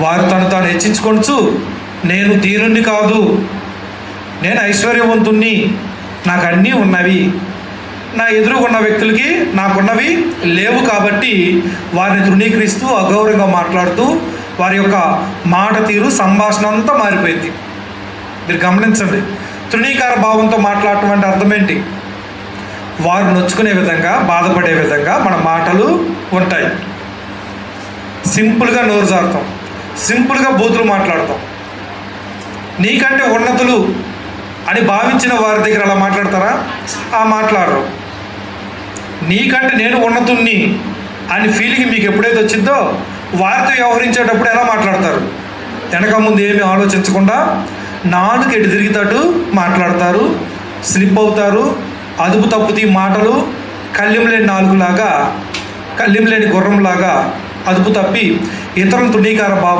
వారు తను తాను హెచ్చించుకొనుచు నేను దీనుణ్ణి కాదు, నేను ఐశ్వర్యవంతుణ్ణి, నాకు అన్నీ ఉన్నవి, నా ఎదురుగున్న వ్యక్తులకి నాకున్నవి లేవు కాబట్టి వారిని తృణీకరిస్తూ అగౌరవంగా మాట్లాడుతూ వారి యొక్క మాట తీరు సంభాషణ అంతా మారిపోయింది. మీరు గమనించండి, తృణీకార భావంతో మాట్లాడటం అంటే అర్థం ఏంటి? వారు నొచ్చుకునే విధంగా, బాధపడే విధంగా మన మాటలు ఉంటాయి. సింపుల్గా నోరు జారుతాం, సింపుల్గా బూతులు మాట్లాడతాం. నీకంటే ఉన్నతులు అని భావించిన వారి దగ్గర అలా మాట్లాడతారా? మాట్లాడరు. నీకంటే నేను ఉన్నతుణ్ణి అని ఫీలింగ్ మీకు ఎప్పుడైతే వచ్చిందో వారితో వ్యవహరించేటప్పుడు ఎలా మాట్లాడతారు? వెనక ముందు ఏమీ ఆలోచించకుండా నాలుగు ఎటు తిరిగితట్టు మాట్లాడతారు, స్లిప్ అవుతారు, అదుపు తప్పుతీ మాటలు, కళ్ళెం లేని నాలుగులాగా, కళ్ళెం లేని గుర్రంలాగా అదుపు తప్పి ఇతరులను తృణీకార భావం